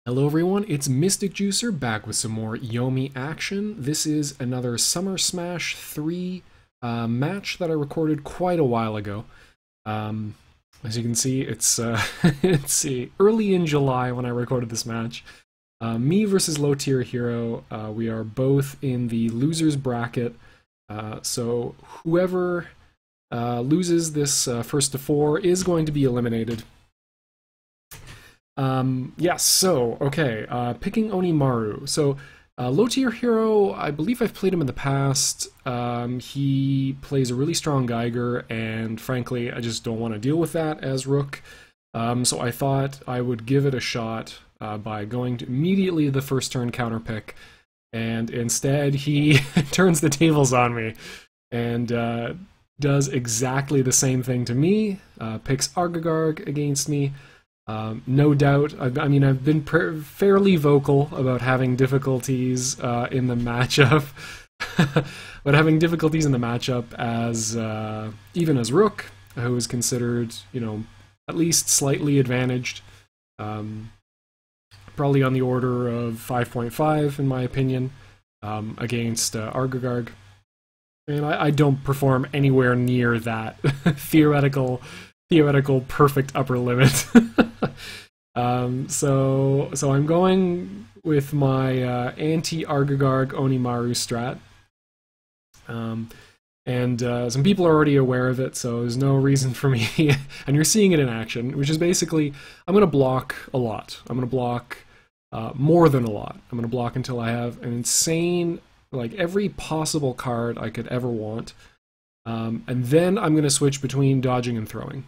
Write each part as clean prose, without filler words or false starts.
Hello everyone, it's mysticjuicer back with some more Yomi action. This is another Summer Smash 3 match that I recorded quite a while ago. As you can see, it's early in July when I recorded this match. Me versus lowtierhero. We are both in the losers bracket. So whoever loses this first to four is going to be eliminated. Yes, so, okay, picking Onimaru. So, lowtierhero, I believe I've played him in the past. He plays a really strong Geiger, and frankly, I just don't want to deal with that as Rook. So I thought I would give it a shot by going to immediately the first turn counter pick, and instead he turns the tables on me, and does exactly the same thing to me, picks Argagarg against me. No doubt, I mean, I've been fairly vocal about having difficulties in the matchup, but having difficulties in the matchup as, even as Rook, who is considered, you know, at least slightly advantaged, probably on the order of 5.5 in my opinion, against Argagarg. And I don't perform anywhere near that theoretical perfect upper limit. So I'm going with my anti-Argagarg Onimaru strat. Some people are already aware of it, so there's no reason for me. And you're seeing it in action, which is basically, I'm going to block a lot. I'm going to block more than a lot. I'm going to block until I have an insane, like every possible card I could ever want. And then I'm going to switch between dodging and throwing.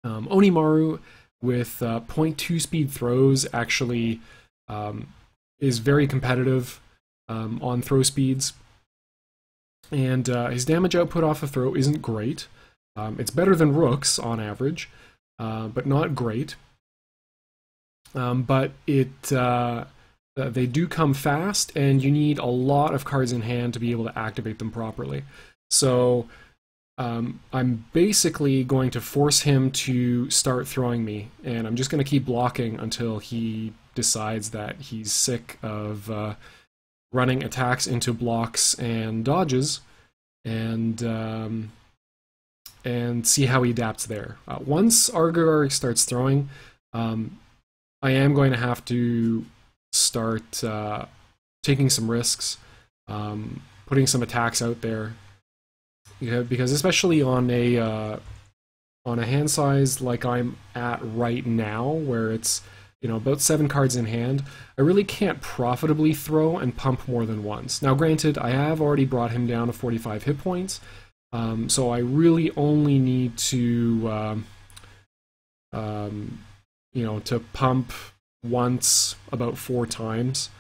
Onimaru with 0.2 speed throws actually is very competitive on throw speeds, and his damage output off a throw isn't great. It's better than Rook's on average, but not great. But they do come fast, and you need a lot of cards in hand to be able to activate them properly. So I'm basically going to force him to start throwing me, and I'm just going to keep blocking until he decides that he's sick of running attacks into blocks and dodges, and see how he adapts there. Once Argagarg starts throwing, I am going to have to start taking some risks, putting some attacks out there. Yeah, because especially on a hand size like I'm at right now, where it's, you know, about 7 cards in hand, I really can't profitably throw and pump more than once. Now, granted, I have already brought him down to 45 hit points, so I really only need to, you know, to pump once about 4 times,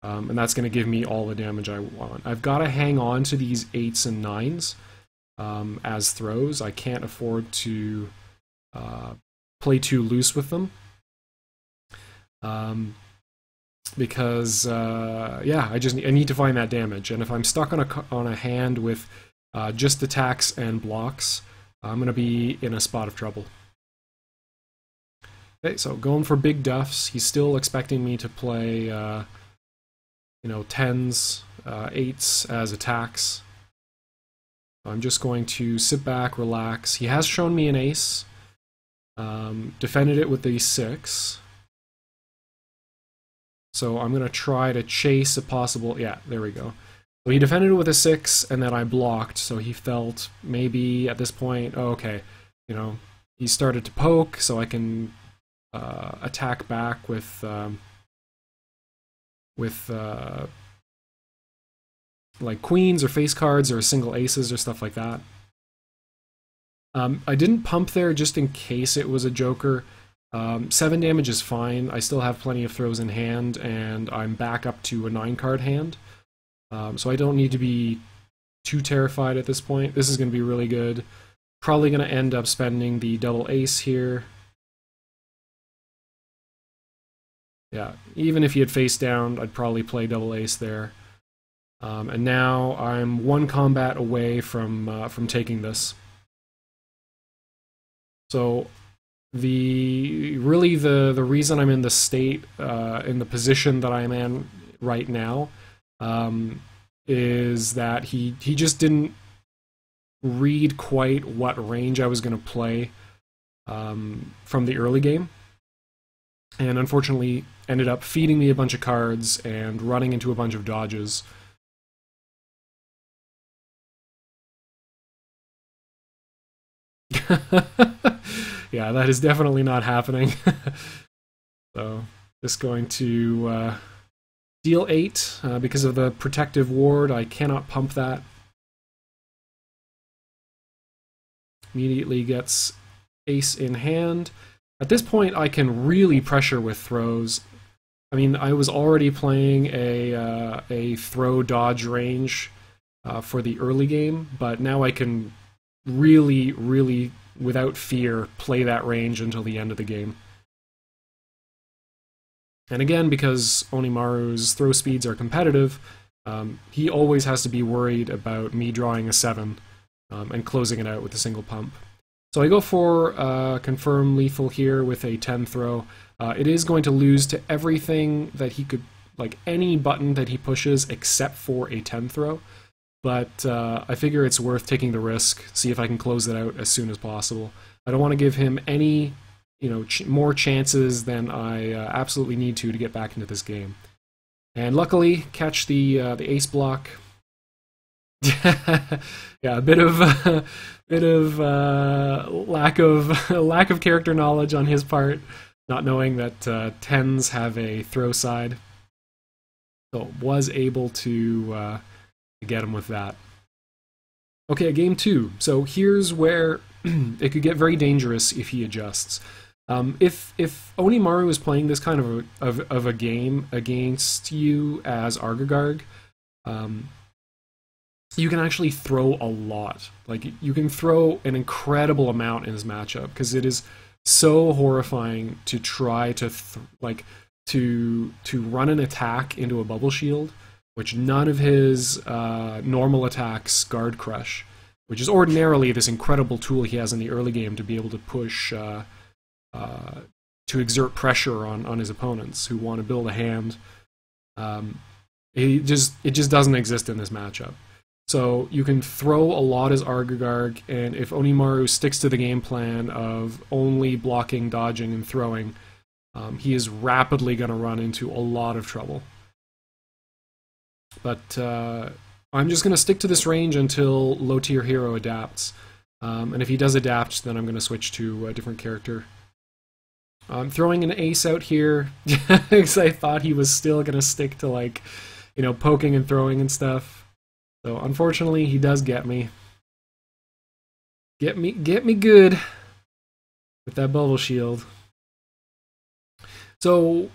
and that's going to give me all the damage I want. I've got to hang on to these 8s and 9s. As throws. I can't afford to play too loose with them, because yeah, I need to find that damage. And if I'm stuck on a hand with just attacks and blocks, I'm gonna be in a spot of trouble. Okay, so going for big duffs. He's still expecting me to play, you know, 10s, 8s as attacks. I'm just going to sit back, relax. He has shown me an ace, defended it with the 6. So I'm going to try to chase a possible, yeah, there we go. So he defended it with a 6, and then I blocked, so he felt maybe at this point, oh, okay, you know, he started to poke, so I can attack back with like queens or face cards or single aces or stuff like that. I didn't pump there just in case it was a joker. 7 damage is fine. I still have plenty of throws in hand, and I'm back up to a 9-card hand. So I don't need to be too terrified at this point. This is going to be really good. Probably going to end up spending the double ace here. Yeah, even if he had face down, I'd probably play double ace there. And now I'm 1 combat away from taking this. So the reason I'm in the state, in the position that I'm in right now, is that he just didn't read quite what range I was going to play from the early game, and unfortunately ended up feeding me a bunch of cards and running into a bunch of dodges. Yeah, that is definitely not happening. So, just going to deal 8 because of the protective ward. I cannot pump that. Immediately gets ace in hand. At this point, I can really pressure with throws. I mean, I was already playing a throw dodge range for the early game, but now I can really, without fear, play that range until the end of the game. And again, because Onimaru's throw speeds are competitive, he always has to be worried about me drawing a 7 and closing it out with a single pump. So I go for confirm lethal here with a 10 throw. It is going to lose to everything that he could, like any button that he pushes except for a 10 throw. But I figure it's worth taking the risk, see if I can close it out as soon as possible. I don't want to give him any, more chances than I absolutely need to get back into this game. And luckily, catch the ace block. Yeah, a bit of lack of character knowledge on his part, not knowing that 10s have a throw side. So was able to get him with that. Okay, game 2. So here's where it could get very dangerous if he adjusts. If Onimaru is playing this kind of a game against you as Argagarg, you can actually throw a lot. Like, you can throw an incredible amount in this matchup because it is so horrifying to try to to run an attack into a bubble shield, which none of his normal attacks guard crush, which is ordinarily this incredible tool he has in the early game to be able to push, to exert pressure on his opponents who want to build a hand. It just doesn't exist in this matchup. So you can throw a lot as Argagarg, and if Onimaru sticks to the game plan of only blocking, dodging, and throwing, he is rapidly going to run into a lot of trouble. But I'm just going to stick to this range until low-tier hero adapts. And if he does adapt, then I'm going to switch to a different character. I'm throwing an ace out here because I thought he was still going to stick to, poking and throwing and stuff. So unfortunately, he does get me. Get me good with that bubble shield. So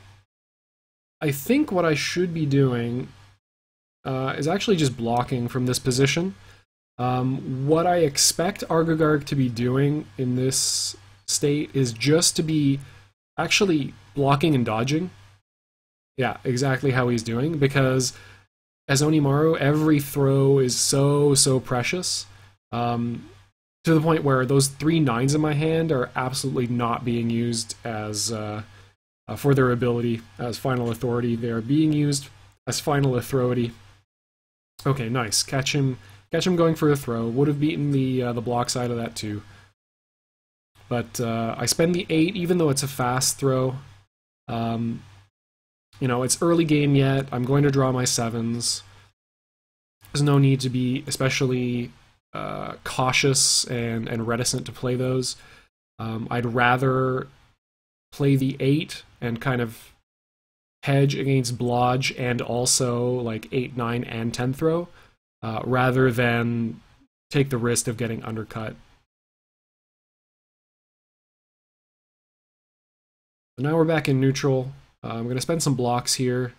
I think what I should be doing is actually just blocking from this position. What I expect Argagarg to be doing in this state is just to be actually blocking and dodging. Yeah, exactly how he's doing, because as Onimaru, every throw is so precious, to the point where those 3 9s in my hand are absolutely not being used as for their ability as final authority. They are being used as final authority. Okay, nice. Catch him going for a throw. Would have beaten the block side of that too. But I spend the 8, even though it's a fast throw. It's early game yet. I'm going to draw my 7s. There's no need to be especially cautious and reticent to play those. I'd rather play the 8 and kind of hedge against blodge and also 8, 9, and 10 throw, rather than take the risk of getting undercut. So now we're back in neutral. I'm going to spend some blocks here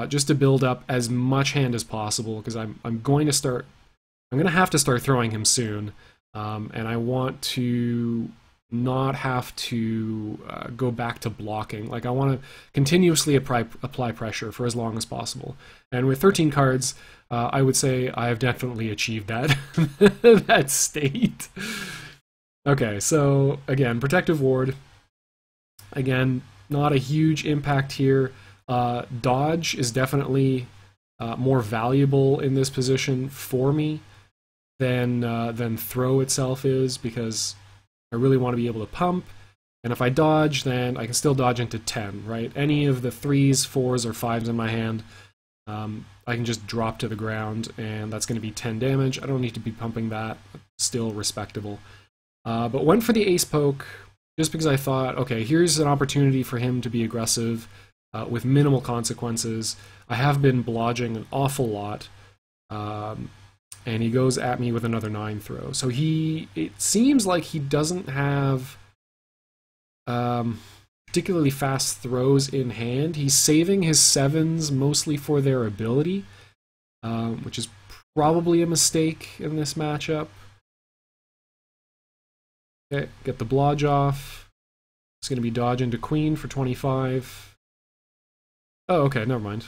just to build up as much hand as possible, because I'm going to have to start throwing him soon, and I want to not have to go back to blocking. I want to continuously apply pressure for as long as possible. And with 13 cards, I would say I have definitely achieved that that state. Okay, so again, Protective Ward. Again, not a huge impact here. Dodge is definitely more valuable in this position for me than throw itself is, because I really want to be able to pump. And if I dodge, then I can still dodge into 10, right? Any of the 3s, 4s, or 5s in my hand, I can just drop to the ground, and that's going to be 10 damage. I don't need to be pumping that. Still respectable. But went for the ace poke, just because I thought, okay, here's an opportunity for him to be aggressive with minimal consequences. I have been blodging an awful lot, and he goes at me with another 9 throw. So it seems like he doesn't have particularly fast throws in hand. He's saving his 7s mostly for their ability, which is probably a mistake in this matchup. Okay, get the blodge off. It's going to be dodge into queen for 25. Oh, okay, never mind.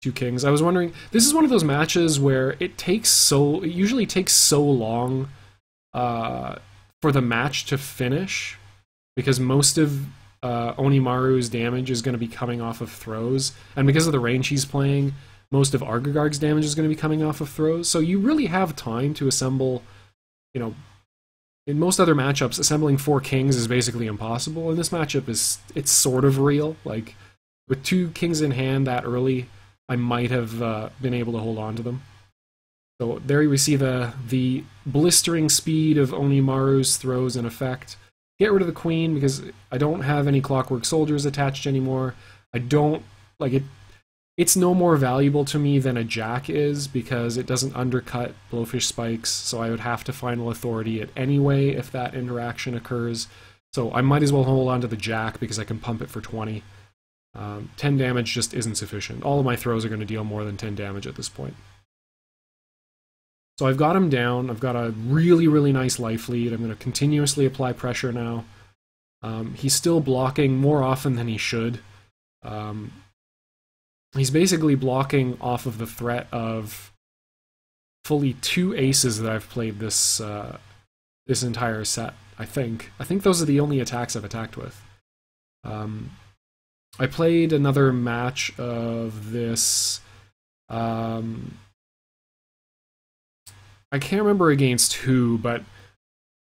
2 kings. I was wondering, this is one of those matches where it usually takes so long for the match to finish, because most of Onimaru's damage is going to be coming off of throws, and because of the range he's playing, most of Argagarg's damage is going to be coming off of throws, so you really have time to assemble, you know. In most other matchups, assembling 4 kings is basically impossible. In this matchup, it's sort of real. Like, with 2 kings in hand that early, I might have been able to hold on to them. So there we see the blistering speed of Onimaru's throws in effect. Get rid of the queen, because I don't have any clockwork soldiers attached anymore. I don't, like, it's no more valuable to me than a jack is, because it doesn't undercut blowfish spikes, so I would have to final authority it anyway if that interaction occurs. So I might as well hold on to the jack, because I can pump it for 20. 10 damage just isn't sufficient. All of my throws are going to deal more than 10 damage at this point. So I've got him down. I've got a really, really nice life lead. I'm going to continuously apply pressure now. He's still blocking more often than he should. He's basically blocking off of the threat of fully 2 aces that I've played this entire set, I think. I think those are the only attacks I've attacked with. I played another match of this. I can't remember against who, but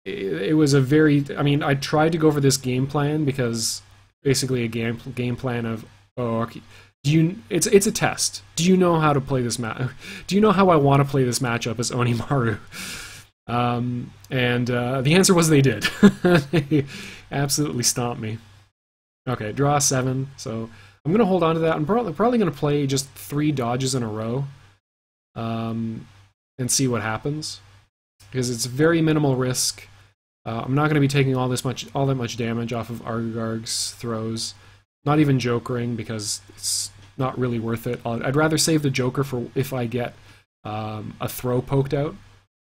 it was a very. I mean, I tried to go for this game plan, because basically a game plan of, oh, okay, it's a test. Do you know how to play this match? Do you know how I want to play this matchup as Onimaru? The answer was they did. They absolutely stomped me. Okay, draw 7. So I'm going to hold on to that. I'm probably going to play just 3 dodges in a row, and see what happens, because it's very minimal risk. I'm not going to be taking all that much damage off of Argagarg's throws. Not even jokering, because it's not really worth it. I'd rather save the joker for if I get a throw poked out.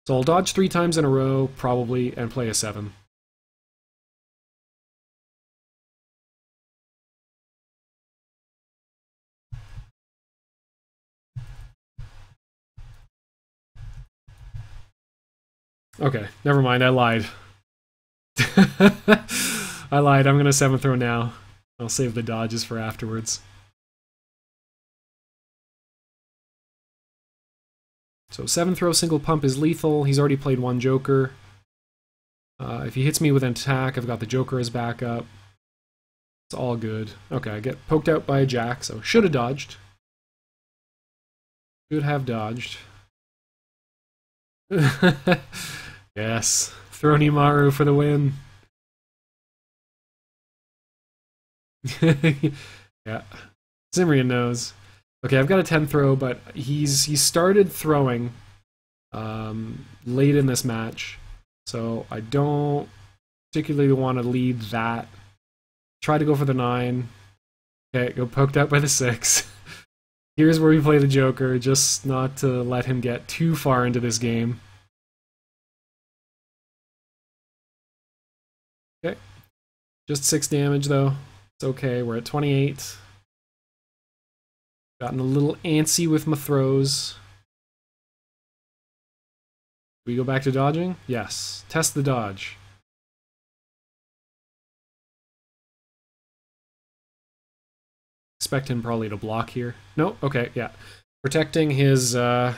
So I'll dodge 3 times in a row, probably, and play a 7. Okay, never mind, I lied. I lied, I'm going to 7 throw now. I'll save the dodges for afterwards. So 7 throw single pump is lethal. He's already played 1 joker. If he hits me with an attack, I've got the joker as backup. It's all good. Okay, I get poked out by a jack, so should have dodged. Should have dodged. Yes, throw Onimaru for the win. Yeah, Zimrian knows. Okay, I've got a 10 throw, but he started throwing late in this match, so I don't particularly want to lead that. Try to go for the 9. Okay, go poked out by the 6. Here's where we play the Joker, just not to let him get too far into this game. Okay, just 6 damage though. It's okay, we're at 28. Gotten a little antsy with my throws. we go back to dodging? Yes. Test the dodge. Expect him probably to block here. No, okay, yeah. Protecting his ace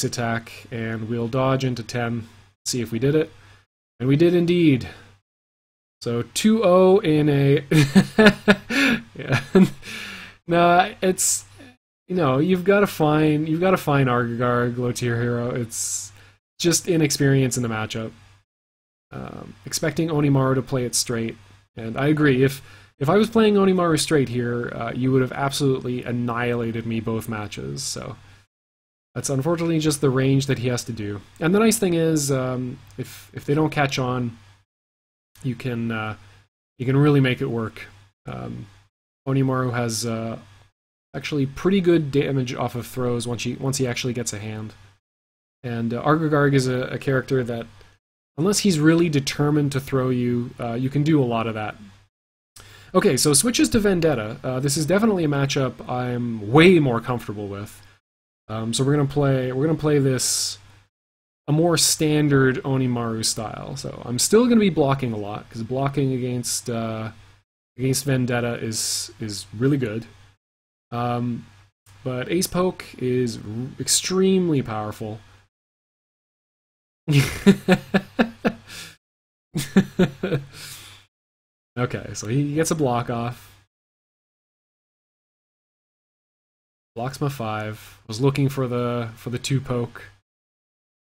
attack, and we'll dodge into 10. See if we did it. And we did indeed. So 2-0 in a yeah. Nah, it's you've got to find Argagarg, low tier hero. It's just inexperience in the matchup. Expecting Onimaru to play it straight, and I agree. If I was playing Onimaru straight here, you would have absolutely annihilated me both matches. So that's unfortunately just the range that he has to do. And the nice thing is, if they don't catch on, you can really make it work. Onimaru has actually pretty good damage off of throws once he actually gets a hand. And Argagarg is a character that, unless he's really determined to throw you, you can do a lot of that. Okay, so switches to Vendetta. This is definitely a matchup I'm way more comfortable with. So we're gonna play this a more standard Onimaru style. So I'm still gonna be blocking a lot because blocking against Vendetta is really good. But Ace Poke is extremely powerful. Okay, so he gets a block off. Blocks my 5. Was looking for the 2 poke.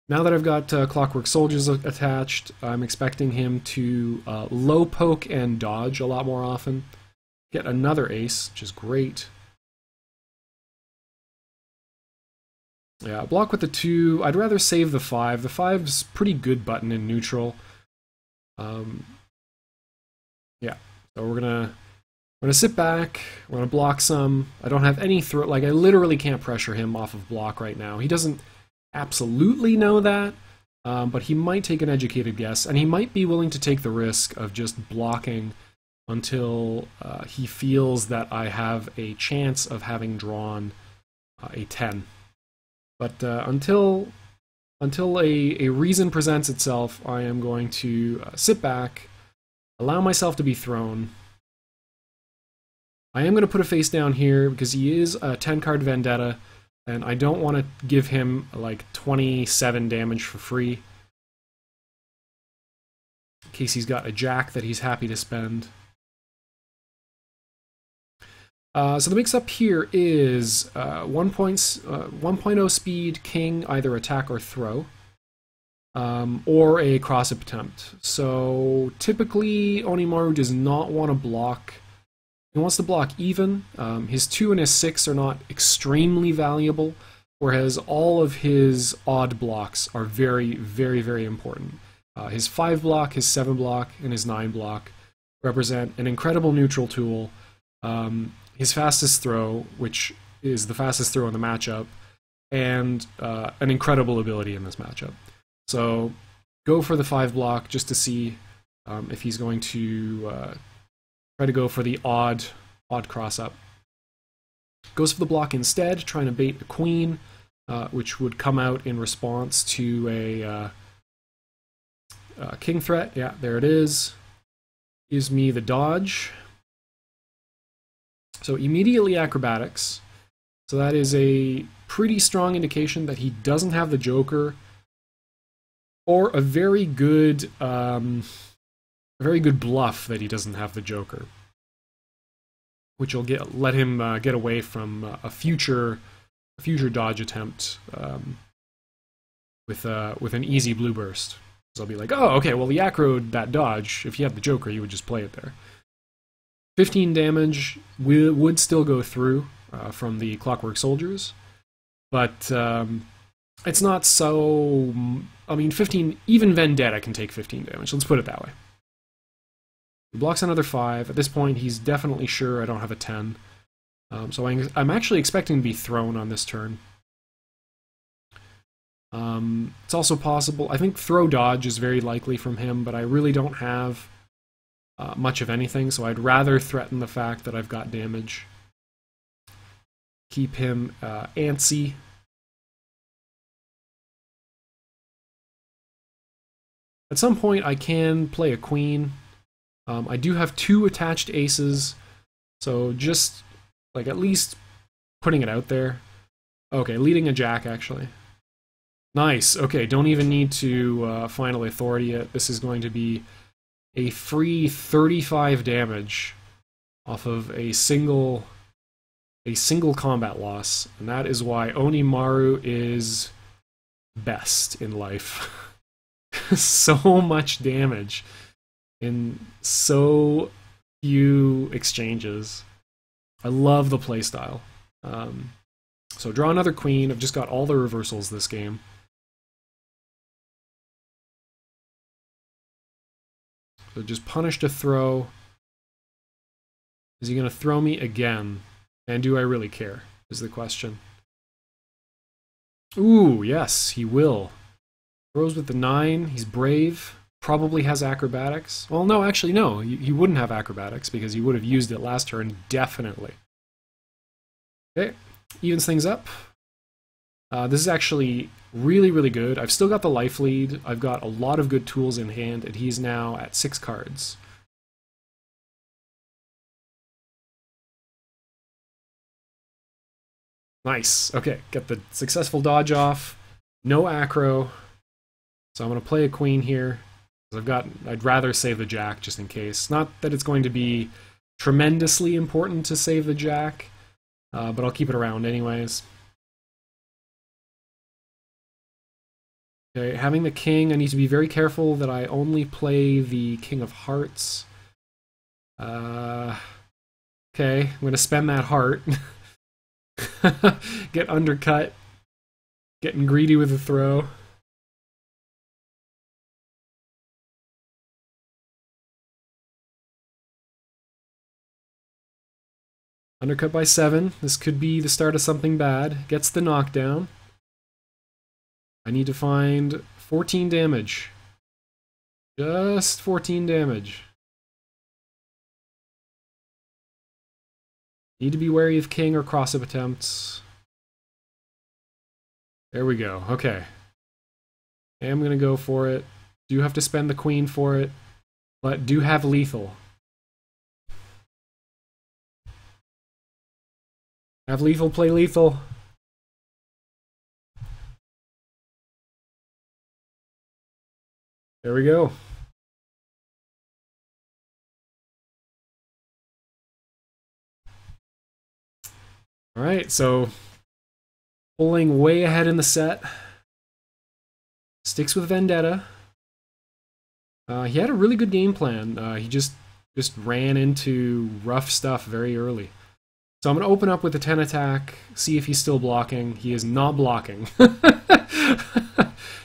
Now that I've got Clockwork Soldiers attached, I'm expecting him to low poke and dodge a lot more often. Get another ace, which is great. Yeah, block with the 2. I'd rather save the 5. The 5's pretty good button in neutral. Yeah, so we're gonna sit back. We're gonna block some. I don't have any throw. Like, I literally can't pressure him off of block right now. He doesn't absolutely know that, but he might take an educated guess, and he might be willing to take the risk of just blocking until he feels that I have a chance of having drawn a 10. But until a reason presents itself, I am going to sit back, allow myself to be thrown. I am going to put a face down here because he is a 10-card Vendetta, and I don't want to give him like 27 damage for free, in case he's got a jack that he's happy to spend. So the mix-up here is 1.0 speed, king, either attack or throw, or a cross-up attempt. So typically Onimaru does not want to block. He wants to block even. His 2 and his 6 are not extremely valuable, whereas all of his odd blocks are very, very, very important. His 5 block, his 7 block, and his 9 block represent an incredible neutral tool. His fastest throw, which is the fastest throw in the matchup, and an incredible ability in this matchup. So go for the 5 block just to see if he's going to try to go for the odd cross-up. Goes for the block instead, trying to bait the queen, which would come out in response to a king threat. Yeah, there it is. Gives me the dodge. So immediately acrobatics. So that is a pretty strong indication that he doesn't have the Joker, or a very good bluff that he doesn't have the Joker, which will let him get away from a future dodge attempt with an easy blue burst. So I'll be like, oh, okay, well, he acroed that dodge. If you had the Joker, you would just play it there. 15 damage would still go through from the Clockwork Soldiers, but it's not so. I mean, 15. Even Vendetta can take 15 damage. Let's put it that way. He blocks another 5. At this point, he's definitely sure I don't have a 10. So I'm actually expecting to be thrown on this turn. It's also possible. I think throw dodge is very likely from him, but I really don't have much of anything, so I'd rather threaten the fact that I've got damage. Keep him antsy. At some point, I can play a queen. I do have 2 attached aces, so just, like, at least putting it out there. Okay, leading a jack, actually. Nice. Okay, don't even need to final authority yet. This is going to be a free 35 damage off of a single combat loss, and that is why Onimaru is best in life. So much damage in so few exchanges. I love the playstyle. So draw another queen. I've just got all the reversals this game. So just punish to throw. Is he going to throw me again? And do I really care, is the question. Ooh, yes, he will. Throws with the 9. He's brave. Probably has acrobatics. Well, no, actually, no. He wouldn't have acrobatics because he would have used it last turn, definitely. Okay, evens things up. This is actually really, really good. I've still got the life lead. I've got a lot of good tools in hand, and he's now at 6 cards. Nice. Okay, get the successful dodge off. No acro. So I'm going to play a queen here. I'd rather save the jack just in case. Not that it's going to be tremendously important to save the jack, but I'll keep it around anyways. Okay, having the king, I need to be very careful that I only play the king of hearts. Okay, I'm going to spend that heart. Get undercut. Getting greedy with the throw. Undercut by 7. This could be the start of something bad. Gets the knockdown. I need to find 14 damage. Just 14 damage. Need to be wary of king or cross-up attempts. There we go. Okay. I'm going to go for it. Do have to spend the queen for it, but do have lethal. Have lethal, play lethal. There we go. Alright, so pulling way ahead in the set. Sticks with Vendetta. He had a really good game plan. He just ran into rough stuff very early. So I'm going to open up with a 10 attack, see if he's still blocking. He is not blocking.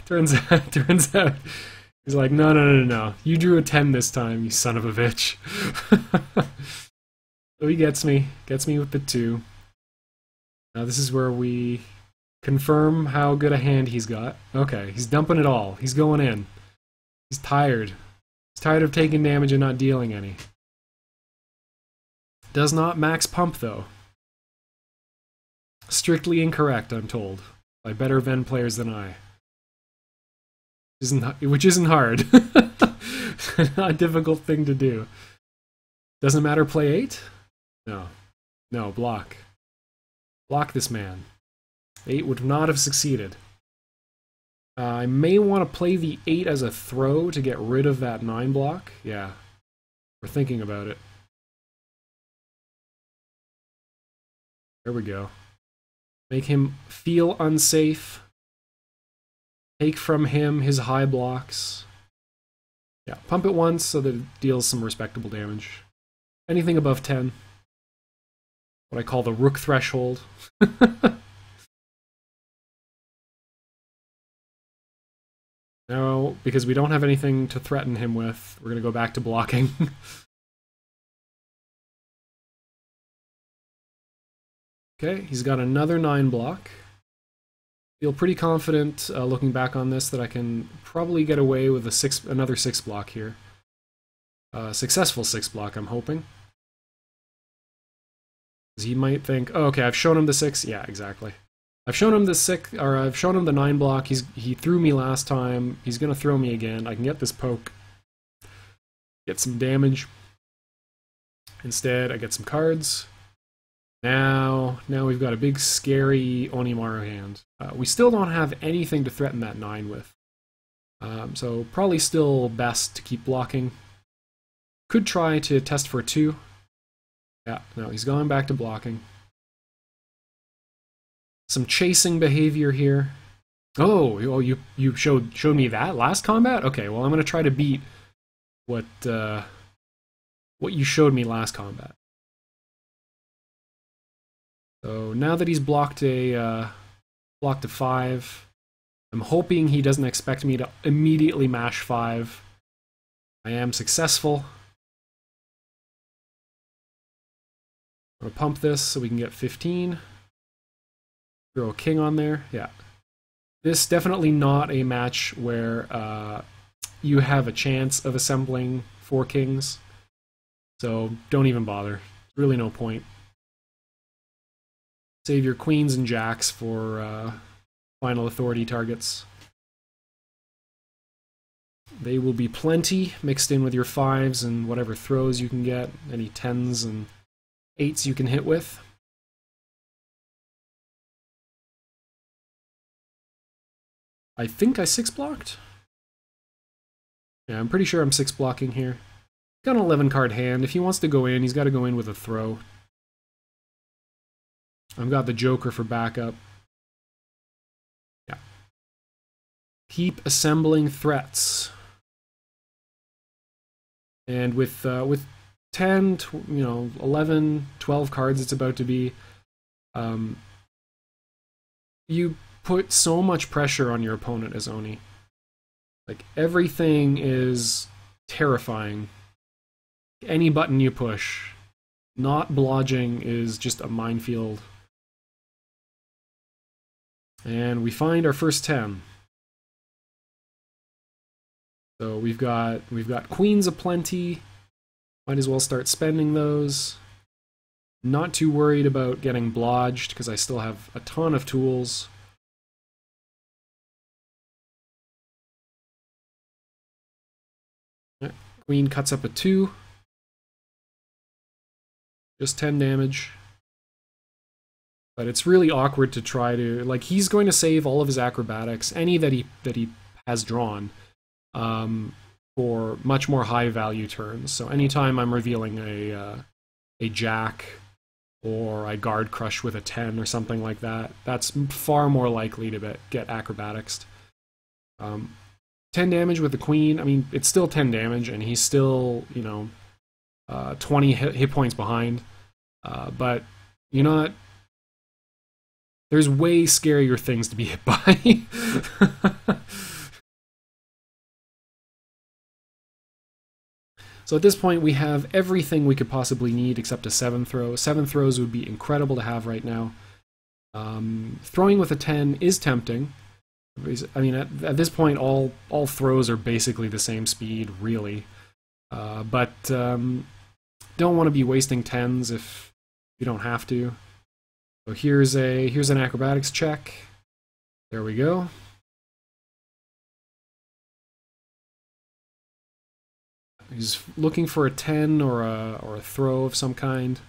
Turns out, he's like, no. You drew a 10 this time, you son of a bitch. So he gets me with the 2. Now this is where we confirm how good a hand he's got. Okay, he's dumping it all. He's going in. He's tired. He's tired of taking damage and not dealing any. Does not max pump, though. Strictly incorrect, I'm told, by better Ven players than I. Which isn't hard. Not a difficult thing to do. Doesn't matter, play 8? No. No, block. Block this man. 8 would not have succeeded. I may want to play the 8 as a throw to get rid of that 9 block. Yeah. We're thinking about it. There we go. Make him feel unsafe. Take from him his high blocks. Yeah, pump it once so that it deals some respectable damage. Anything above 10. What I call the rook threshold. Now, because we don't have anything to threaten him with, we're going to go back to blocking. Okay, he's got another 9 block. Feel pretty confident looking back on this that I can probably get away with another 6 block here. Successful 6 block, I'm hoping. He might think, oh, okay, I've shown him the 6. Yeah, exactly. I've shown him I've shown him the 9 block. He threw me last time. He's gonna throw me again. I can get this poke, get some damage. Instead, I get some cards. Now we've got a big scary Onimaru hand. We still don't have anything to threaten that 9 with. So probably still best to keep blocking. Could try to test for 2. Yeah, no, he's going back to blocking. Some chasing behavior here. Oh, you showed me that last combat? Okay, well I'm gonna try to beat what you showed me last combat. So now that he's blocked a 5, I'm hoping he doesn't expect me to immediately mash 5. I am successful. I'm gonna pump this so we can get 15. Throw a king on there. Yeah. This definitely not a match where you have a chance of assembling 4 kings. So don't even bother. Really no point. Save your queens and jacks for final authority targets. They will be plenty mixed in with your 5s and whatever throws you can get, any 10s and 8s you can hit with. I think I 6 blocked. Yeah, I'm pretty sure I'm 6 blocking here. Got an 11 card hand. If he wants to go in, he's got to go in with a throw. I've got the Joker for backup. Yeah. Keep assembling threats. And with 10, 11, 12 cards it's about to be, you put so much pressure on your opponent as Oni. Like, everything is terrifying. Any button you push, not blodging is just a minefield. And we find our first 10. So we've got queens aplenty. Might as well start spending those. Not too worried about getting blodged because I still have a ton of tools. Queen cuts up a 2. Just 10 damage. But it's really awkward to try to, like, he's going to save all of his acrobatics, any that he has drawn, for much more high value turns. So anytime I'm revealing a jack, or I guard crush with a 10 or something like that, that's far more likely to get acrobatics. 10 damage with the queen, I mean, it's still 10 damage, and he's still, 20 hit points behind. But, you know what? There's way scarier things to be hit by. So at this point, we have everything we could possibly need except a 7 throw. 7 throws would be incredible to have right now. Throwing with a 10 is tempting. I mean, at this point, all throws are basically the same speed, really. But don't want to be wasting 10s if you don't have to. So here's an acrobatics check. There we go. He's looking for a 10 or a throw of some kind.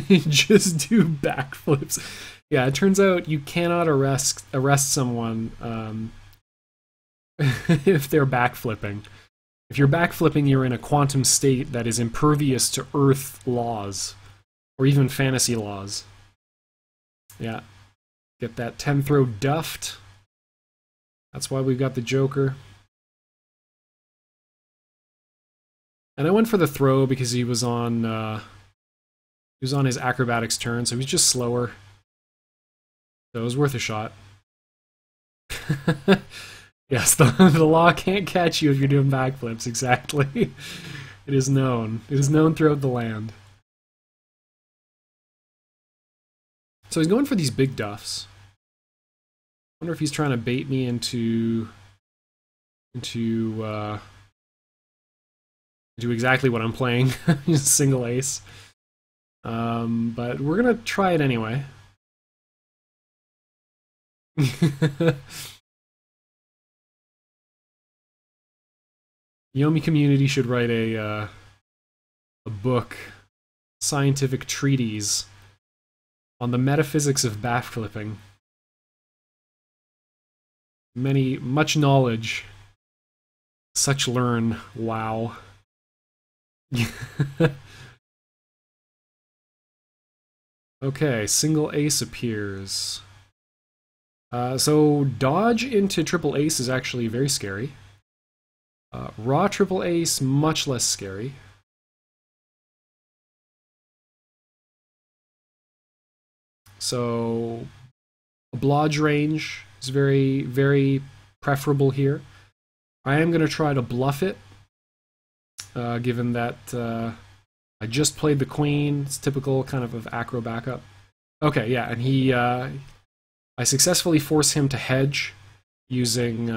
Just do backflips. Yeah, it turns out you cannot arrest someone if they're backflipping. If you're backflipping, you're in a quantum state that is impervious to Earth laws, or even fantasy laws. Yeah. Get that 10 throw duffed. That's why we've got the Joker. And I went for the throw because he was on his acrobatics turn, so he's just slower. So it was worth a shot. Yes, the law can't catch you if you're doing backflips, exactly. It is known. It is known throughout the land. So he's going for these big duffs. I wonder if he's trying to bait me into do exactly what I'm playing, just single ace. But we're gonna try it anyway. Yomi community should write a book, scientific treatise on the metaphysics of back flipping. Much knowledge, such learn. Wow. Okay, single ace appears. So dodge into triple ace is actually very scary. Raw triple ace, much less scary. So a blodge range is very, very preferable here. I am going to try to bluff it, given that I just played the queen. It's typical kind of acro backup. Okay, yeah, and I successfully force him to hedge using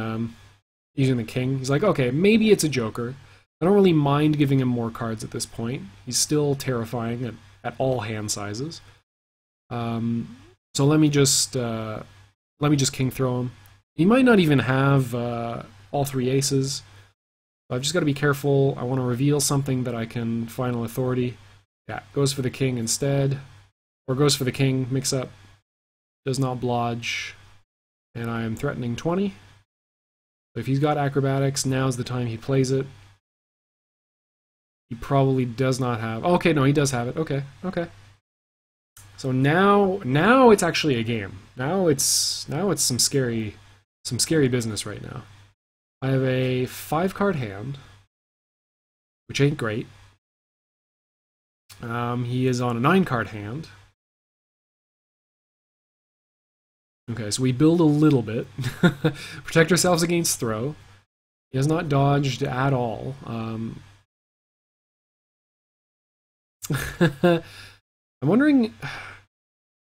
the king. He's like, okay, maybe it's a joker. I don't really mind giving him more cards at this point. He's still terrifying at all hand sizes. So let me just king throw him. He might not even have all three aces. I've just got to be careful. I want to reveal something that I can final authority. Yeah, goes for the king instead, or goes for the king mix up. Does not blodge, and I am threatening 20. So if he's got acrobatics, now's the time he plays it. He probably does not have. Oh, okay, no, he does have it. Okay, okay. So now it's actually a game. Now it's some scary business right now. I have a 5-card hand, which ain't great. He is on a 9-card hand. Okay, so we build a little bit. Protect ourselves against throw. He has not dodged at all. I'm wondering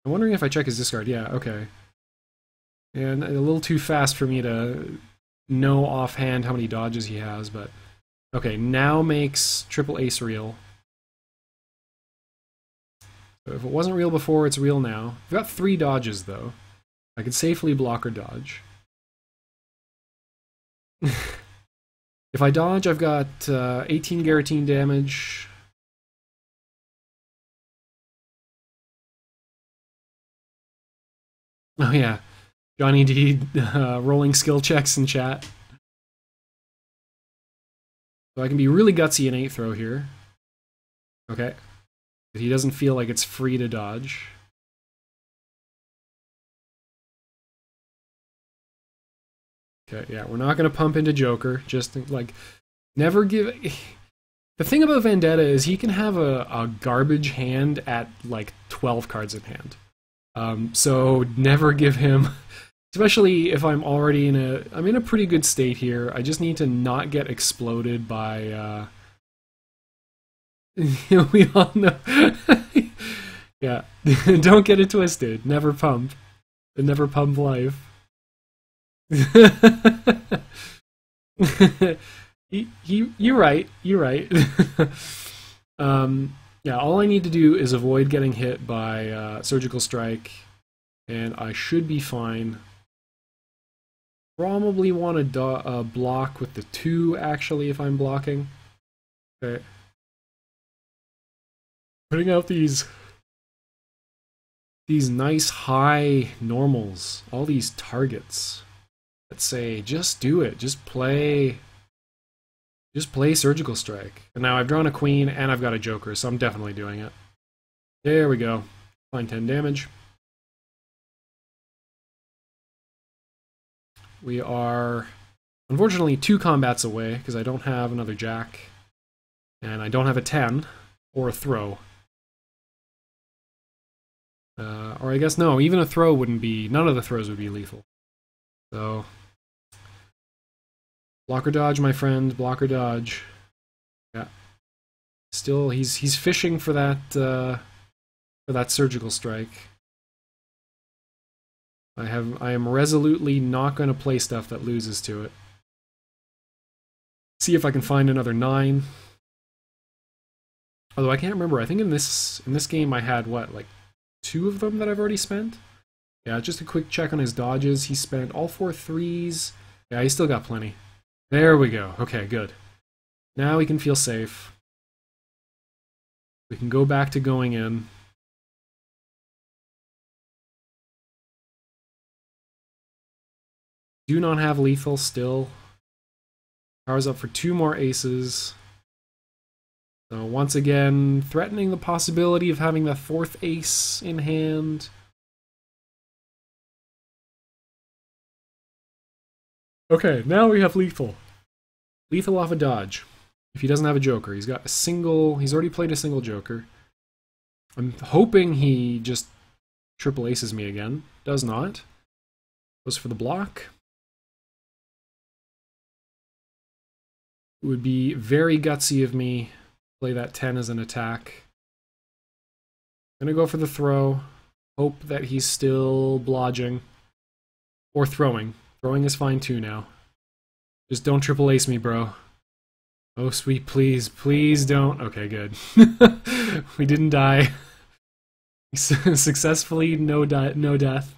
if I check his discard. Yeah, okay. And a little too fast for me to know offhand how many dodges he has, but okay, now makes triple ace real. So if it wasn't real before, it's real now. I've got 3 dodges though. I can safely block or dodge. If I dodge, I've got 18 guillotine damage. Oh yeah, Johnny D rolling skill checks in chat. So I can be really gutsy in 8 throw here. Okay. But he doesn't feel like it's free to dodge. Okay, yeah, we're not going to pump into Joker. Just, like, never give... The thing about Vendetta is he can have a garbage hand at, like, 12 cards in hand. So never give him... Especially if I'm already I'm in a pretty good state here. I just need to not get exploded by, we all know. Yeah, don't get it twisted. Never pump. Never pump life. You're right. You're right. Yeah, all I need to do is avoid getting hit by surgical strike, and I should be fine. Probably want to block with the 2, actually, if I'm blocking. Okay. Putting out these nice high normals, all these targets that say, just do it, just play surgical strike. And now I've drawn a queen and I've got a joker, so I'm definitely doing it. There we go. Fine 10 damage. We are, unfortunately, 2 combats away, because I don't have another jack. And I don't have a 10, or a throw. Or I guess, no, even a throw wouldn't be, none of the throws would be lethal. So, block or dodge, my friend, block or dodge. Yeah. Still, he's fishing for that surgical strike. I am resolutely not going to play stuff that loses to it. See if I can find another 9. Although I can't remember. I think in this game I had what, like 2 of them that I've already spent. Yeah, just a quick check on his dodges. He spent all 4 threes. Yeah, he's still got plenty. There we go. Okay, good. Now we can feel safe. We can go back to going in. Do not have lethal still. Power's up for 2 more aces. So once again, threatening the possibility of having the 4th ace in hand. Okay, now we have lethal. Lethal off a dodge. If he doesn't have a joker, he's got a single. He's already played a single joker. I'm hoping he just triple aces me again. Does not. Goes for the block. It would be very gutsy of me to play that 10 as an attack. I'm gonna go for the throw. Hope that he's still blodging. Or throwing. Throwing is fine too now. Just don't triple ace me, bro. Oh, sweet, please. Please don't. Okay, good. We didn't die. Successfully, no death.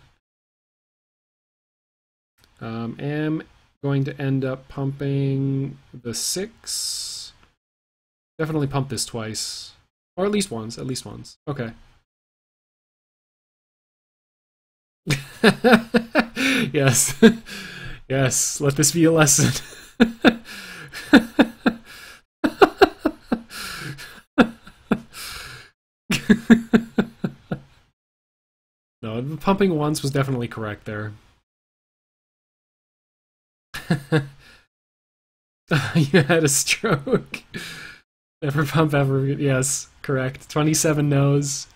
Am going to end up pumping the 6. Definitely pump this twice. Or at least once. At least once. Okay. Yes. Yes, let this be a lesson. No, the pumping once was definitely correct there. You had a stroke. Never pump ever. Yes, correct. 27 no's.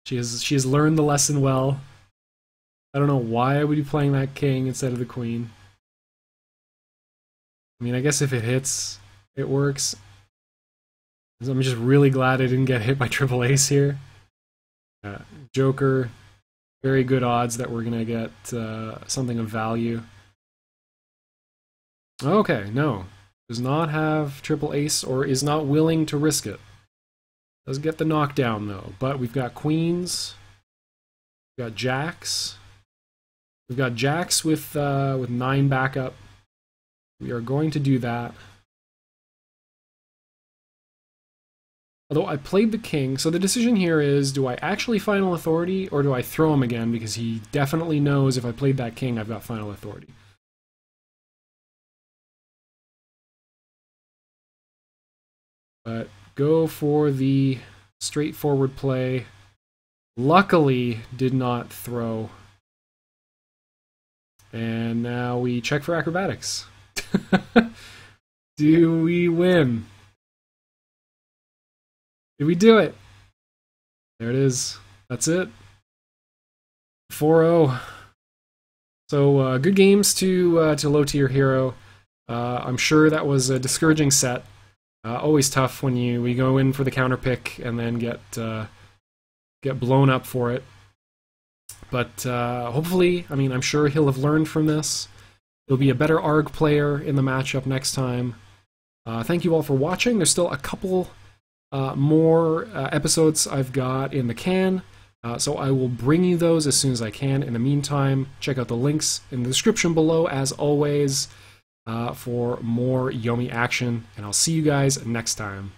She has learned the lesson well. I don't know why I would be playing that king instead of the queen. I mean, I guess if it hits, it works. I'm just really glad I didn't get hit by triple ace here. Joker, very good odds that we're gonna get something of value. Okay, no. Does not have triple ace or is not willing to risk it. Does get the knockdown though, but we've got queens. We've got jacks. We've got jacks with 9 backup. We are going to do that. Although I played the king, so the decision here is, do I actually final authority or do I throw him again? Because he definitely knows if I played that king, I've got final authority. But go for the straightforward play. Luckily, did not throw. And now we check for acrobatics. Do we win? Did we do it? There it is. That's it. 4-0. So good games to low tier hero. I'm sure that was a discouraging set. Always tough when we go in for the counter pick and then get blown up for it. But hopefully, I mean, I'm sure he'll have learned from this. He'll be a better ARG player in the matchup next time. Thank you all for watching. There's still a couple more episodes I've got in the can, so I will bring you those as soon as I can. In the meantime, check out the links in the description below, as always, for more Yomi action, and I'll see you guys next time.